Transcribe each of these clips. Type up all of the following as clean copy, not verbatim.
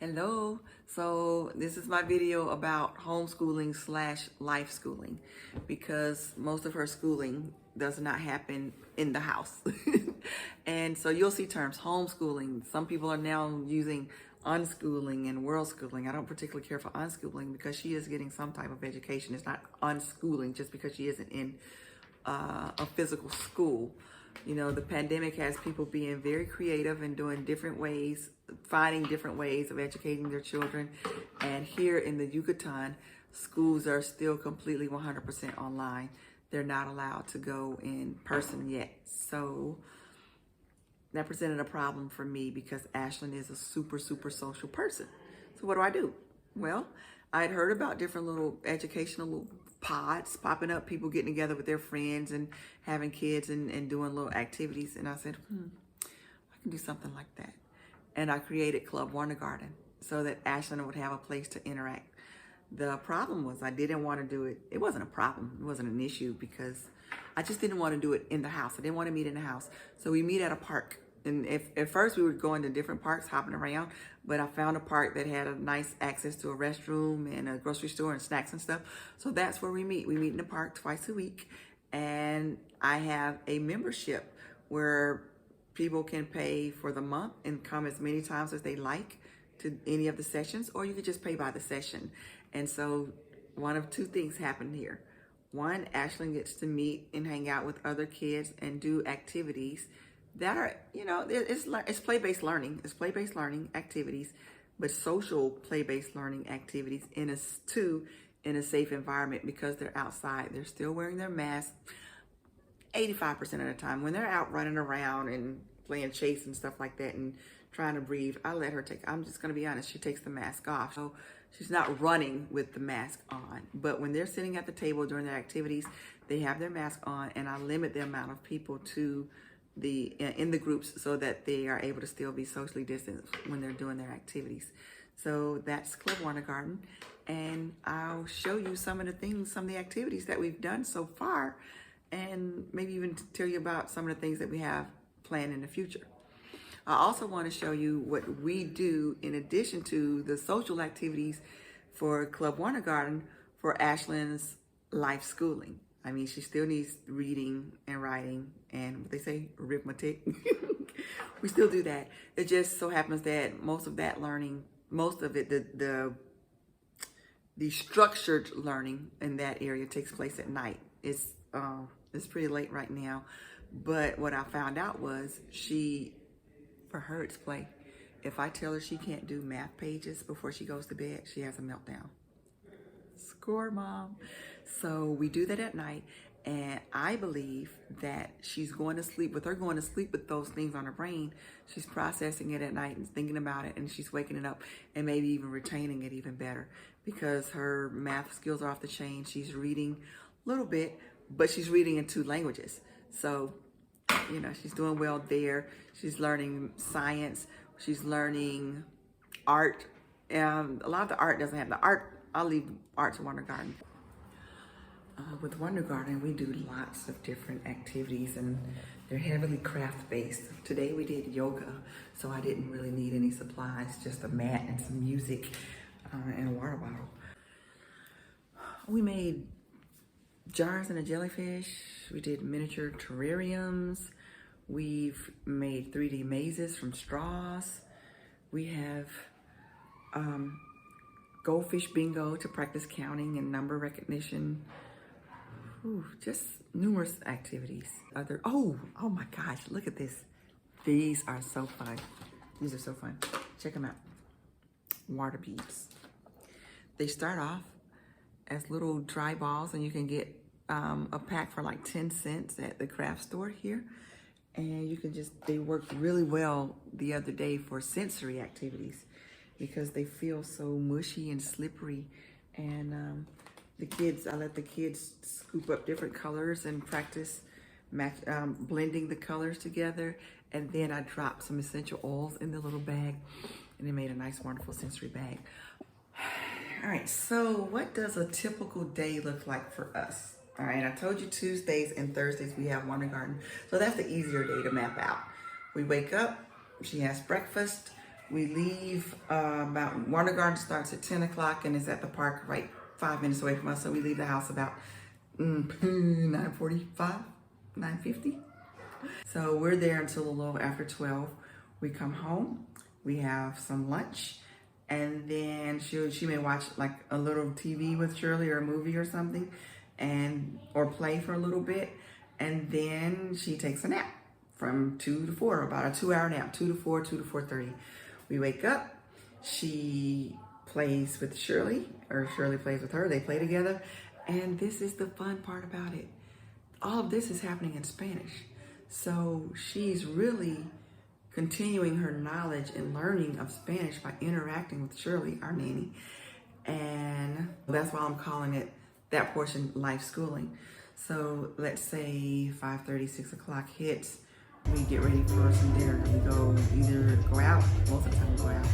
Hello. So this is my video about homeschooling slash life schooling because most of her schooling does not happen in the house. And so you'll see terms homeschooling. Some people are now using unschooling and world schooling. I don't particularly care for unschooling because she is getting some type of education. It's not unschooling just because she isn't in a physical school. You know, the pandemic has people being very creative and doing different ways, finding different ways of educating their children. And here in the Yucatan, schools are still completely 100% online. They're not allowed to go in person yet. So that presented a problem for me because Ashlyn is a super social person. So what do? Well, I'd heard about different little educational pods popping up, people getting together with their friends and having kids and doing little activities. And I said, I can do something like that. And I created Club Wondergarden so that Ashlyn would have a place to interact. The problem was I didn't want to do it. It wasn't a problem. It wasn't an issue because I just didn't want to do it in the house. I didn't want to meet in the house. So we meet at a park. And at first we were going to different parks, hopping around, but I found a park that had a nice access to a restroom and a grocery store and snacks and stuff. So that's where we meet. We meet in the park twice a week. And I have a membership where people can pay for the month and come as many times as they like to any of the sessions, or you could just pay by the session. And so one of two things happened here. One, Ashlyn gets to meet and hang out with other kids and do activities that are, you know, it's play-based learning. It's play-based learning activities, but social play-based learning activities in a safe environment because they're outside. They're still wearing their mask 85% of the time. When they're out running around and playing chase and stuff like that and trying to breathe, I let her I'm just going to be honest, she takes the mask off. So she's not running with the mask on. But when they're sitting at the table during their activities, they have their mask on, and I limit the amount of people in the groups so that they are able to still be socially distanced when they're doing their activities. So that's Club Wondergarden, and I'll show you some of the activities that we've done so far, and maybe even tell you about some of the things that we have planned in the future. I also want to show you what we do in addition to the social activities for Club Wondergarden for Ashlyn's life schooling. I mean, she still needs reading and writing and what they say, arithmetic. We still do that. It just so happens that most of it, the structured learning in that area takes place at night. It's pretty late right now. But what I found out was for her, it's play. If I tell her she can't do math pages before she goes to bed, she has a meltdown. Score, Mom. So we do that at night, and I believe that she's going to sleep. With her going to sleep with those things on her brain, she's processing it at night and thinking about it, and she's waking it up and maybe even retaining it even better because her math skills are off the chain. She's reading a little bit, but she's reading in 2 languages. So, you know, she's doing well there. She's learning science. She's learning art. A lot of the art doesn't have the art. I'll leave art to Wondergarden. With Wondergarden, we do lots of different activities, and they're heavily craft-based. Today we did yoga, so I didn't really need any supplies, just a mat and some music and a water bottle. We made jars and a jellyfish. We did miniature terrariums. We've made 3D mazes from straws. We have goldfish bingo to practice counting and number recognition. Just numerous activities. Oh my gosh, look at this. These are so fun. These are so fun. Check them out. Water beads. They start off as little dry balls, and you can get a pack for like 10 cents at the craft store here. And they worked really well the other day for sensory activities because they feel so mushy and slippery. And I let the kids scoop up different colors and practice blending the colors together. And then I dropped some essential oils in the little bag, and they made a nice, wonderful sensory bag. All right, so what does a typical day look like for us? All right, I told you Tuesdays and Thursdays we have Wondergarden. So that's the easier day to map out. We wake up, she has breakfast, We leave about, Water Garden starts at 10 o'clock and is at the park right 5 minutes away from us. So we leave the house about 9:45, 9:50. So we're there until a little after 12. We come home, we have some lunch, and then she may watch like a little TV with Shirley or a movie or something, or play for a little bit, and then she takes a nap from 2 to 4, about a 2-hour nap, 2 to 4, 2 to 4:30. We wake up, she plays with Shirley, or Shirley plays with her, they play together, and this is the fun part about it. All of this is happening in Spanish. So she's really continuing her knowledge and learning of Spanish by interacting with Shirley, our nanny. And that's why I'm calling it, that portion, life schooling. So let's say 5:30, 6 o'clock hits, we get ready for some dinner. We either go out, most of the time we go out,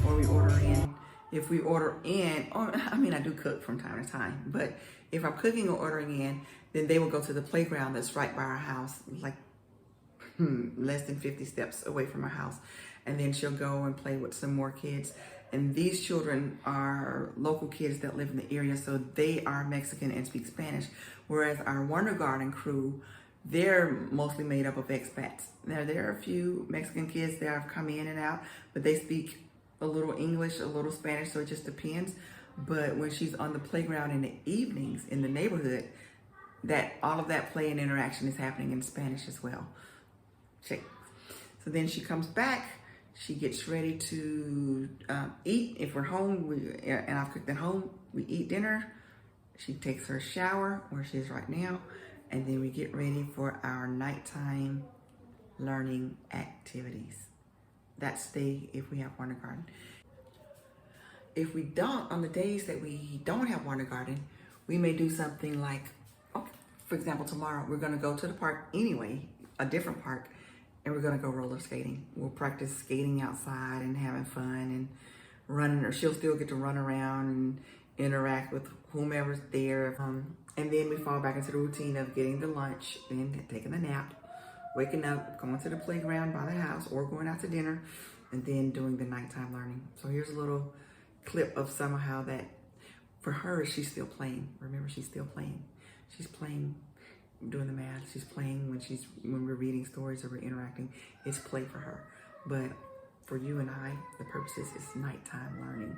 or we order in. If we order in, I do cook from time to time, but if I'm cooking or ordering in, then they will go to the playground that's right by our house, like less than 50 steps away from our house. And then she'll go and play with some more kids. And these children are local kids that live in the area, so they are Mexican and speak Spanish. Whereas our Wonder Garden crew, they're mostly made up of expats. Now, there are a few Mexican kids that have come in and out, but they speak a little English, a little Spanish, so it just depends. But when she's on the playground in the evenings in the neighborhood, that all of that play and interaction is happening in Spanish as well. Check. So then she comes back, she gets ready to eat. If we're home, and I've cooked at home, we eat dinner. She takes her shower, where she is right now, and then we get ready for our nighttime learning activities. That's if we have Wonder Garden. If we don't, on the days that we don't have Wonder Garden, we may do something like, for example, tomorrow we're gonna go to the park anyway, a different park, and we're gonna go roller skating. We'll practice skating outside and having fun and running, or she'll still get to run around and interact with whomever's there. And then we fall back into the routine of getting the lunch, then taking a nap, waking up, going to the playground by the house, or going out to dinner, and then doing the nighttime learning. So here's a little clip of somehow that for her, she's still playing. Remember, she's still playing. She's playing, doing the math. She's playing when we're reading stories or we're interacting. It's play for her. But for you and I, the purpose is nighttime learning.